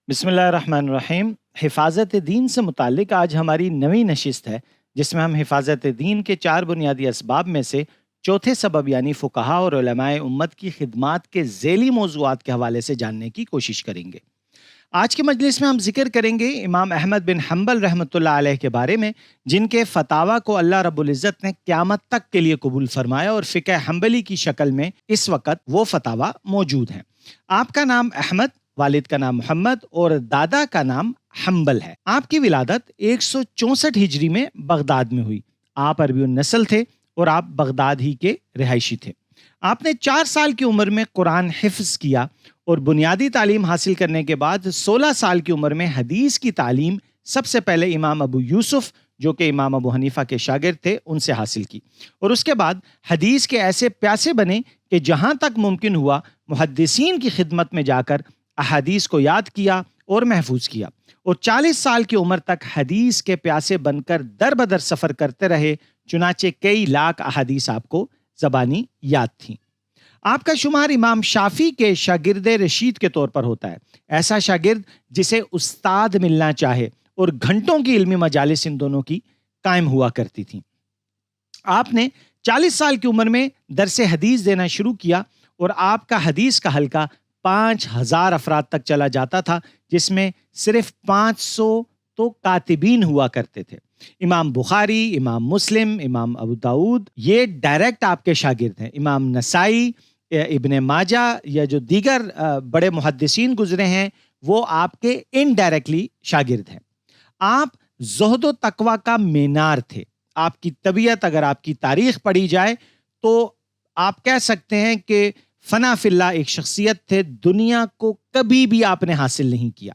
بسم اللہ الرحمن الرحیم۔ حفاظت دین سے متعلق آج ہماری نئی نشست ہے، جس میں ہم حفاظت دین کے 4 بنیادی اسباب میں سے چوتھے سبب یعنی فقہا اور علماء امت کی خدمات کے ذیلی موضوعات کے حوالے سے جاننے کی کوشش کریں گے۔ آج کے مجلس میں ہم ذکر کریں گے امام احمد بن حنبل رحمۃ اللہ علیہ کے بارے میں، جن کے فتاویٰ کو اللہ رب العزت نے قیامت تک کے لیے قبول فرمایا اور فقہ حنبلی کی شکل میں اس وقت وہ فتاویٰ موجود ہیں۔ آپ کا نام احمد، والد کا نام محمد اور دادا کا نام حنبل ہے۔ آپ کی ولادت 164 ہجری میں بغداد میں ہوئی۔ آپ عربی النسل تھے اور آپ بغداد ہی کے رہائشی تھے۔ آپ نے 4 سال کی عمر میں قرآن حفظ کیا اور بنیادی تعلیم حاصل کرنے کے بعد 16 سال کی عمر میں حدیث کی تعلیم سب سے پہلے امام ابو یوسف، جو کہ امام ابو حنیفہ کے شاگرد تھے، ان سے حاصل کی، اور اس کے بعد حدیث کے ایسے پیاسے بنے کہ جہاں تک ممکن ہوا محدثین کی خدمت میں جا کر احادیث کو یاد کیا اور محفوظ کیا، اور 40 سال کی عمر تک حدیث کے پیاسے بن کر در بدر سفر کرتے رہے، چنانچہ کئی لاکھ احادیث آپ کو زبانی یاد تھیں۔ آپ کا شمار امام شافعی کے شاگرد رشید کے طور پر ہوتا ہے، ایسا شاگرد جسے استاد ملنا چاہے، اور گھنٹوں کی علمی مجالس ان دونوں کی قائم ہوا کرتی تھیں۔ آپ نے 40 سال کی عمر میں درس حدیث دینا شروع کیا اور آپ کا حدیث کا حلقہ 5000 افراد تک چلا جاتا تھا، جس میں صرف 500 تو کاتبین ہوا کرتے تھے۔ امام بخاری، امام مسلم، امام ابو داؤد یہ ڈائریکٹ آپ کے شاگرد ہیں۔ امام نسائی، ابن ماجہ یا جو دیگر بڑے محدثین گزرے ہیں، وہ آپ کے انڈائریکٹلی شاگرد ہیں۔ آپ زہد و تقوی کا مینار تھے۔ آپ کی طبیعت، اگر آپ کی تاریخ پڑھی جائے تو آپ کہہ سکتے ہیں کہ فنا فی اللہ ایک شخصیت تھے، دنیا کو کبھی بھی آپ نے حاصل نہیں کیا۔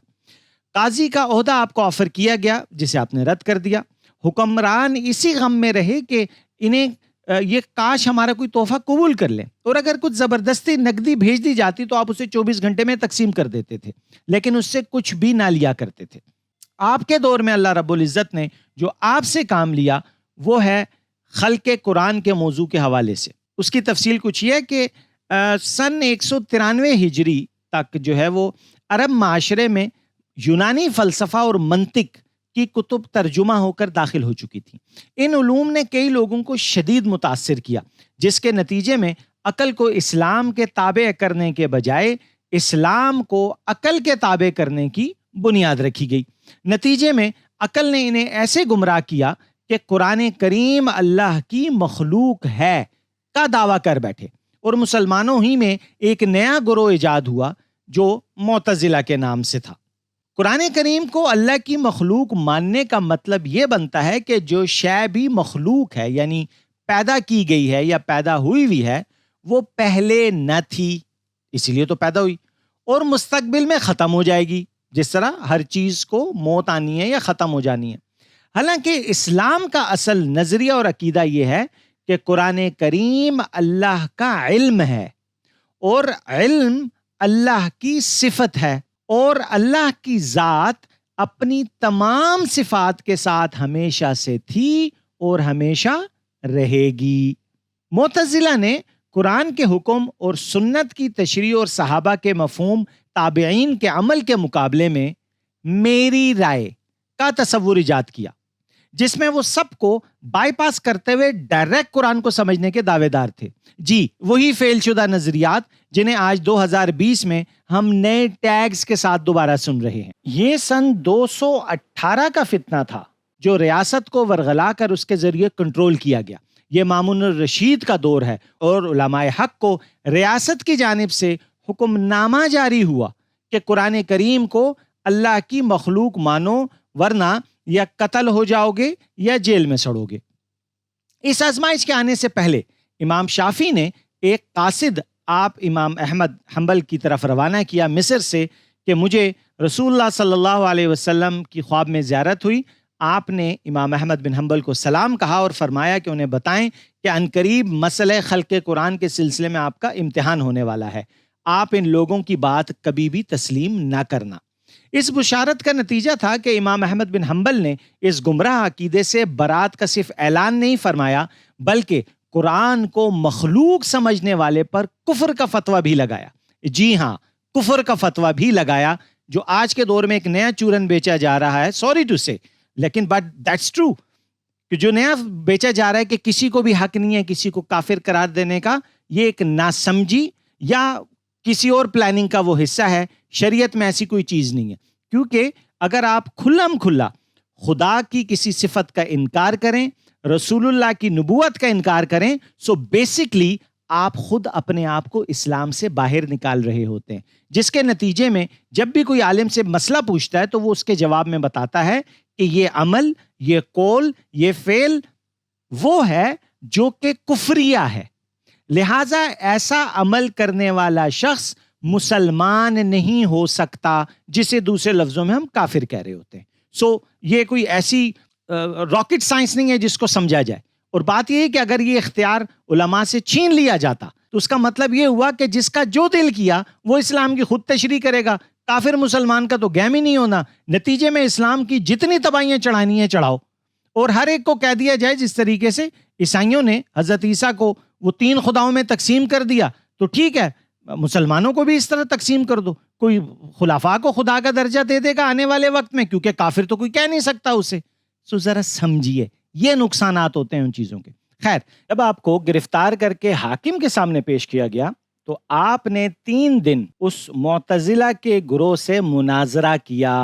قاضی کا عہدہ آپ کو آفر کیا گیا، جسے آپ نے رد کر دیا۔ حکمران اسی غم میں رہے کہ انہیں یہ کاش ہمارا کوئی تحفہ قبول کر لیں، اور اگر کچھ زبردستی نقدی بھیج دی جاتی تو آپ اسے 24 گھنٹے میں تقسیم کر دیتے تھے، لیکن اس سے کچھ بھی نہ لیا کرتے تھے۔ آپ کے دور میں اللہ رب العزت نے جو آپ سے کام لیا وہ ہے خلق قرآن کے موضوع کے حوالے سے۔ اس کی تفصیل کچھ یہ ہے کہ سن 193 ہجری تک جو ہے وہ عرب معاشرے میں یونانی فلسفہ اور منطق کی کتب ترجمہ ہو کر داخل ہو چکی تھی۔ ان علوم نے کئی لوگوں کو شدید متاثر کیا، جس کے نتیجے میں عقل کو اسلام کے تابع کرنے کے بجائے اسلام کو عقل کے تابع کرنے کی بنیاد رکھی گئی۔ نتیجے میں عقل نے انہیں ایسے گمراہ کیا کہ قرآن کریم اللہ کی مخلوق ہے کا دعویٰ کر بیٹھے، اور مسلمانوں ہی میں ایک نیا گروہ ایجاد ہوا جو معتزلہ کے نام سے تھا۔ قرآن کریم کو اللہ کی مخلوق ماننے کا مطلب یہ بنتا ہے کہ جو شے بھی مخلوق ہے، یعنی پیدا کی گئی ہے یا پیدا ہوئی ہے، وہ پہلے نہ تھی، اسی لیے تو پیدا ہوئی، اور مستقبل میں ختم ہو جائے گی، جس طرح ہر چیز کو موت آنی ہے یا ختم ہو جانی ہے۔ حالانکہ اسلام کا اصل نظریہ اور عقیدہ یہ ہے کہ قرآن کریم اللہ کا علم ہے، اور علم اللہ کی صفت ہے، اور اللہ کی ذات اپنی تمام صفات کے ساتھ ہمیشہ سے تھی اور ہمیشہ رہے گی۔ معتزلہ نے قرآن کے حکم اور سنت کی تشریح اور صحابہ کے مفہوم تابعین کے عمل کے مقابلے میں میری رائے کا تصور ایجاد کیا، جس میں وہ سب کو بائی پاس کرتے ہوئے ڈائریکٹ قرآن کو سمجھنے کے دعوے دار تھے۔ جی، وہی فیل شدہ نظریات جنہیں آج 2020 میں ہم نئے ٹیگز کے ساتھ دوبارہ سن رہے ہیں۔ یہ سن 218 کا فتنہ تھا جو ریاست کو ورغلا کر اس کے ذریعے کنٹرول کیا گیا۔ یہ مامون الرشید کا دور ہے، اور علماء حق کو ریاست کی جانب سے حکم نامہ جاری ہوا کہ قرآن کریم کو اللہ کی مخلوق مانو، ورنہ یا قتل ہو جاؤ گے یا جیل میں سڑو گے۔ اس آزمائش کے آنے سے پہلے امام شافعی نے ایک قاصد آپ امام احمد حنبل کی طرف روانہ کیا مصر سے کہ مجھے رسول اللہ صلی اللہ علیہ وسلم کی خواب میں زیارت ہوئی۔ آپ نے امام احمد بن حنبل کو سلام کہا اور فرمایا کہ انہیں بتائیں کہ عنقریب مسئلہ خلق قرآن کے سلسلے میں آپ کا امتحان ہونے والا ہے، آپ ان لوگوں کی بات کبھی بھی تسلیم نہ کرنا۔ اس بشارت کا نتیجہ تھا کہ امام احمد بن حنبل نے اس گمراہ عقیدے سے برات کا صرف اعلان نہیں فرمایا، بلکہ قرآن کو مخلوق سمجھنے والے پر کفر کا فتویٰ بھی لگایا۔ جی ہاں، کفر کا فتویٰ بھی لگایا، جو آج کے دور میں ایک نیا چورن بیچا جا رہا ہے، سوری ٹو سے، لیکن بٹ دیٹس ٹرو، کہ جو نیا بیچا جا رہا ہے کہ کسی کو بھی حق نہیں ہے کسی کو کافر قرار دینے کا، یہ ایک ناسمجھی یا کسی اور پلاننگ کا وہ حصہ ہے۔ شریعت میں ایسی کوئی چیز نہیں ہے، کیونکہ اگر آپ کھلم کھلا خدا کی کسی صفت کا انکار کریں، رسول اللہ کی نبوت کا انکار کریں، سو بیسکلی آپ خود اپنے آپ کو اسلام سے باہر نکال رہے ہوتے ہیں، جس کے نتیجے میں جب بھی کوئی عالم سے مسئلہ پوچھتا ہے تو وہ اس کے جواب میں بتاتا ہے کہ یہ عمل، یہ قول، یہ فعل وہ ہے جو کہ کفریہ ہے، لہٰذا ایسا عمل کرنے والا شخص مسلمان نہیں ہو سکتا، جسے دوسرے لفظوں میں ہم کافر کہہ رہے ہوتے ہیں۔ سو یہ کوئی ایسی راکٹ سائنس نہیں ہے جس کو سمجھا جائے، اور بات یہ ہے کہ اگر یہ اختیار علماء سے چھین لیا جاتا تو اس کا مطلب یہ ہوا کہ جس کا جو دل کیا وہ اسلام کی خود تشریح کرے گا، کافر مسلمان کا تو گیم ہی نہیں ہونا، نتیجے میں اسلام کی جتنی تباہیاں چڑھانی ہیں چڑھاؤ، اور ہر ایک کو کہہ دیا جائے جس طریقے سے عیسائیوں نے حضرت عیسیٰ کو وہ 3 خداؤں میں تقسیم کر دیا، تو ٹھیک ہے مسلمانوں کو بھی اس طرح تقسیم کر دو، کوئی خلافاء کو خدا کا درجہ دے دے گا آنے والے وقت میں، کیونکہ کافر تو کوئی کہہ نہیں سکتا اسے۔ سو ذرا سمجھیے یہ نقصانات ہوتے ہیں ان چیزوں کے۔ خیر، جب آپ کو گرفتار کر کے حاکم کے سامنے پیش کیا گیا تو آپ نے 3 دن اس معتزلہ کے گروہ سے مناظرہ کیا۔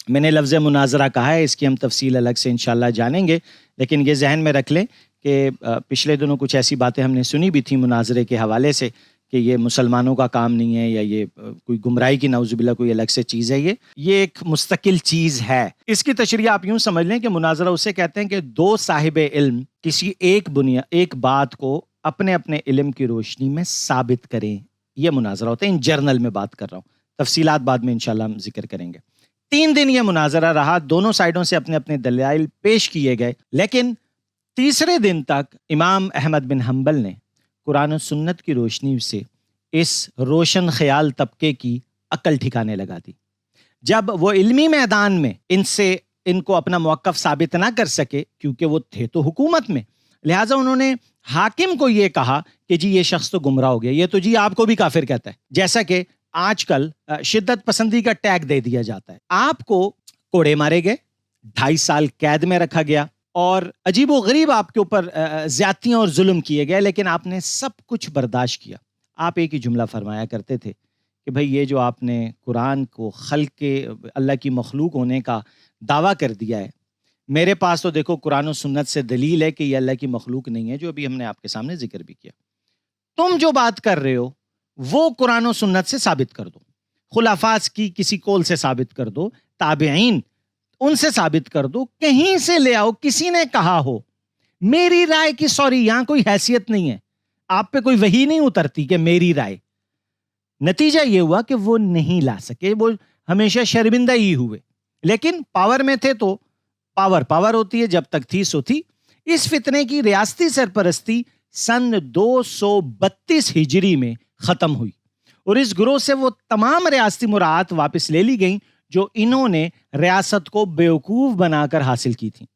میں نے لفظ مناظرہ کہا ہے، اس کی ہم تفصیل الگ سے انشاءاللہ جانیں گے، لیکن یہ ذہن میں رکھ لیں کہ پچھلے دنوں کچھ ایسی باتیں ہم نے سنی بھی تھی مناظرے کے حوالے سے کہ یہ مسلمانوں کا کام نہیں ہے، یا یہ کوئی گمراہی کی نعوذ باللہ کوئی الگ سے چیز ہے، یہ ایک مستقل چیز ہے۔ اس کی تشریح آپ یوں سمجھ لیں کہ مناظرہ اسے کہتے ہیں کہ 2 صاحب علم کسی ایک بات کو اپنے اپنے علم کی روشنی میں ثابت کریں، یہ مناظرہ ہوتا ہے۔ ان جرنل میں بات کر رہا ہوں، تفصیلات بعد میں انشاءاللہ ہم ذکر کریں گے۔ 3 دن یہ مناظرہ رہا، دونوں سائڈوں سے اپنے اپنے دلائل پیش کیے گئے، لیکن تیسرے دن تک امام احمد بن حنبل نے قرآن و سنت کی روشنی سے اس روشن خیال طبقے کی عقل ٹھکانے لگا دی۔ جب وہ علمی میدان میں ان کو اپنا موقف ثابت نہ کر سکے، کیونکہ وہ تھے تو حکومت میں، لہٰذا انہوں نے حاکم کو یہ کہا کہ جی یہ شخص تو گمراہ ہو گیا، یہ تو جی آپ کو بھی کافر کہتا ہے، جیسا کہ آج کل شدت پسندی کا ٹیگ دے دیا جاتا ہے۔ آپ کو کوڑے مارے گئے، 2.5 سال قید میں رکھا گیا، اور عجیب و غریب آپ کے اوپر زیادتیاں اور ظلم کیے گئے، لیکن آپ نے سب کچھ برداشت کیا۔ آپ ایک ہی جملہ فرمایا کرتے تھے کہ بھئی یہ جو آپ نے قرآن کو خلق کے اللہ کی مخلوق ہونے کا دعویٰ کر دیا ہے، میرے پاس تو دیکھو قرآن و سنت سے دلیل ہے کہ یہ اللہ کی مخلوق نہیں ہے، جو ابھی ہم نے آپ کے سامنے ذکر بھی کیا۔ تم جو بات کر رہے ہو وہ قرآن و سنت سے ثابت کر دو، خلفاء کی کسی قول سے ثابت کر دو، تابعین ان سے ثابت کر دو، کہیں سے لے آؤ، کسی نے کہا ہو میری رائے کی، سوری یہاں کوئی حیثیت نہیں ہے، آپ پہ کوئی وحی نہیں اترتی کہ میری رائے۔ نتیجہ یہ ہوا کہ وہ نہیں لا سکے، وہ ہمیشہ شرمندہ ہی ہوئے، لیکن پاور میں تھے تو پاور ہوتی ہے، جب تک تھی سو تھی۔ اس فتنے کی ریاستی سرپرستی سن 232 ہجری میں ختم ہوئی، اور اس گروہ سے وہ تمام ریاستی مراعات واپس لے لی گئیں جو انہوں نے ریاست کو بیوقوف بنا کر حاصل کی تھی۔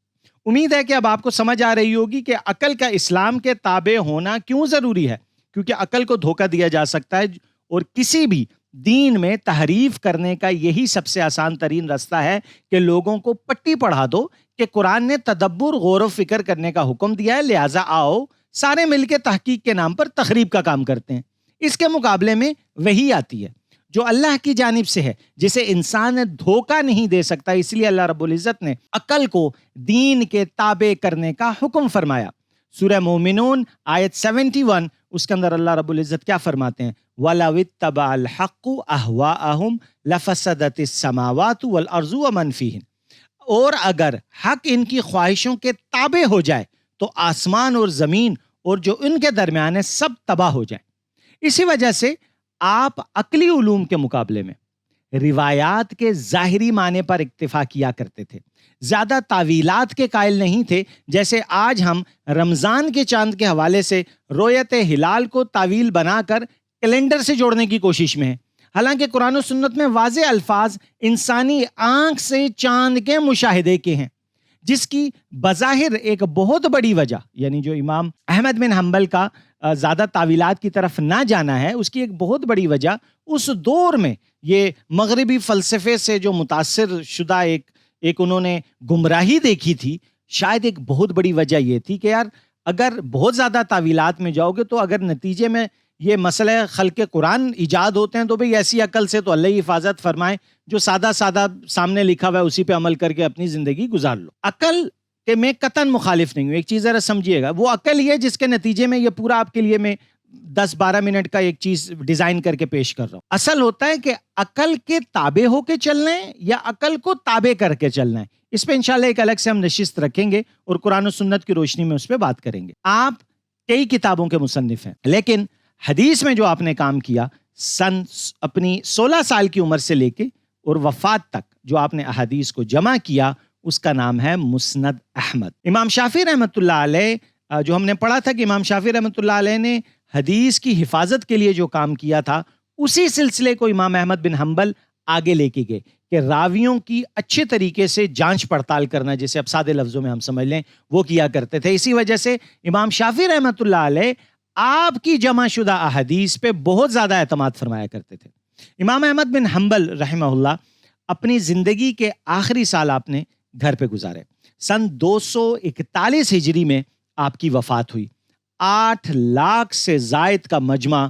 امید ہے کہ اب آپ کو سمجھ آ رہی ہوگی کہ عقل کا اسلام کے تابع ہونا کیوں ضروری ہے، کیونکہ عقل کو دھوکہ دیا جا سکتا ہے، اور کسی بھی دین میں تحریف کرنے کا یہی سب سے آسان ترین راستہ ہے کہ لوگوں کو پٹی پڑھا دو کہ قرآن نے تدبر، غور و فکر کرنے کا حکم دیا ہے، لہٰذا آؤ سارے مل کے تحقیق کے نام پر تخریب کا کام کرتے ہیں۔ اس کے مقابلے میں وحی آتی ہے جو اللہ کی جانب سے ہے، جسے انسان دھوکہ نہیں دے سکتا، اس لیے اللہ رب العزت نے عقل کو دین کے تابع کرنے کا حکم فرمایا۔ سورہ مومنون آیت 71، اس کے اندر اللہ رب العزت کیا فرماتے ہیں؟ وَلَوِ اتَّبَعَ الْحَقُّ أَهْوَاءَهُمْ لَفَسَدَتِ السَّمَاوَاتُ وَالْأَرْضُ وَمَنْ فِيهِنَّ، اور اگر حق ان کی خواہشوں کے تابع ہو جائے تو آسمان اور زمین اور جو ان کے درمیان ہے سب تباہ ہو جائیں۔ اسی وجہ سے آپ عقلی علوم کے مقابلے میں روایات کے ظاہری معنی پر اکتفا کیا کرتے تھے، زیادہ تعویلات کے قائل نہیں تھے، جیسے آج ہم رمضان کے چاند کے حوالے سے رؤیت ہلال کو تعویل بنا کر کیلنڈر سے جوڑنے کی کوشش میں ہیں، حالانکہ قرآن و سنت میں واضح الفاظ انسانی آنکھ سے چاند کے مشاہدے کے ہیں، جس کی بظاہر ایک بہت بڑی وجہ، یعنی جو امام احمد بن حنبل کا زیادہ تعویلات کی طرف نہ جانا ہے، اس کی ایک بہت بڑی وجہ اس دور میں یہ مغربی فلسفے سے جو متاثر شدہ ایک انہوں نے گمراہی دیکھی تھی، شاید ایک بہت بڑی وجہ یہ تھی کہ یار اگر بہت زیادہ تعویلات میں جاؤ گے تو اگر نتیجے میں یہ مسئلہ خلق قرآن ایجاد ہوتے ہیں تو بھئی ایسی عقل سے تو اللہ ہی حفاظت فرمائے جو سادہ سامنے لکھا ہوا ہے اسی پہ عمل کر کے اپنی زندگی گزار لو۔ عقل کہ میں قطعاً مخالف نہیں ہوں، ایک چیز ذرا سمجھیے گا، وہ عقل ہی ہے جس کے نتیجے میں یہ پورا آپ کے لیے میں 10-12 منٹ کا ایک چیز ڈیزائن کر کے پیش کر رہا ہوں۔ اصل ہوتا ہے کہ عقل کے تابع ہو کے چلنا ہے یا عقل کو تابع کر کے چلنا ہے۔ اس پہ انشاءاللہ ایک الگ سے ہم نشست رکھیں گے اور قرآن و سنت کی روشنی میں اس پہ بات کریں گے۔ آپ کئی کتابوں کے مصنف ہیں، لیکن حدیث میں جو آپ نے کام کیا اپنی 16 سال کی عمر سے لے کے اور وفات تک جو آپ نے احادیث کو جمع کیا، اس کا نام ہے مسند احمد۔ امام شافعی رحمۃ اللہ علیہ، جو ہم نے پڑھا تھا کہ امام شافعی رحمۃ اللہ علیہ نے حدیث کی حفاظت کے لیے جو کام کیا تھا، اسی سلسلے کو امام احمد بن حنبل آگے لے کے گئے کہ راویوں کی اچھے طریقے سے جانچ پڑتال کرنا، جیسے اب سادے لفظوں میں ہم سمجھ لیں، وہ کیا کرتے تھے۔ اسی وجہ سے امام شافعی رحمۃ اللہ علیہ آپ کی جمع شدہ احادیث پہ بہت زیادہ اعتماد فرمایا کرتے تھے۔ امام احمد بن حنبل رحمہ اللہ اپنی زندگی کے آخری سال آپ نے گھر پہ گزارے۔ سن 241 ہجری میں آپ کی وفات ہوئی۔ 8 لاکھ سے زائد کا مجمع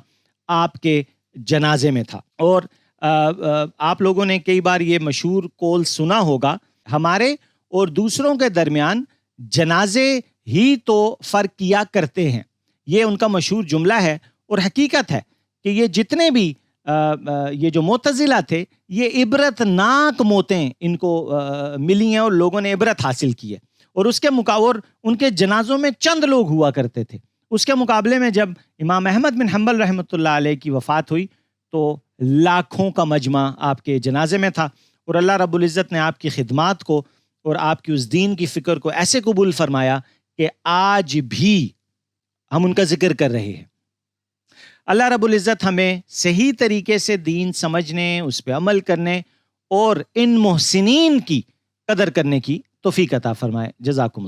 آپ کے جنازے میں تھا۔ اور آپ لوگوں نے کئی بار یہ مشہور قول سنا ہوگا، ہمارے اور دوسروں کے درمیان جنازے ہی تو فرق کیا کرتے ہیں۔ یہ ان کا مشہور جملہ ہے اور حقیقت ہے کہ یہ جتنے بھی یہ جو معتزلہ تھے، یہ عبرت ناک موتیں ان کو ملی ہیں اور لوگوں نے عبرت حاصل کی ہے، اور اس کے مقابل ان کے جنازوں میں چند لوگ ہوا کرتے تھے۔ اس کے مقابلے میں جب امام احمد بن حنبل رحمۃ اللہ علیہ کی وفات ہوئی تو لاکھوں کا مجمع آپ کے جنازے میں تھا، اور اللہ رب العزت نے آپ کی خدمات کو اور آپ کی اس دین کی فکر کو ایسے قبول فرمایا کہ آج بھی ہم ان کا ذکر کر رہے ہیں۔ اللہ رب العزت ہمیں صحیح طریقے سے دین سمجھنے، اس پہ عمل کرنے اور ان محسنین کی قدر کرنے کی توفیق عطا فرمائے۔ جزاکم اللہ۔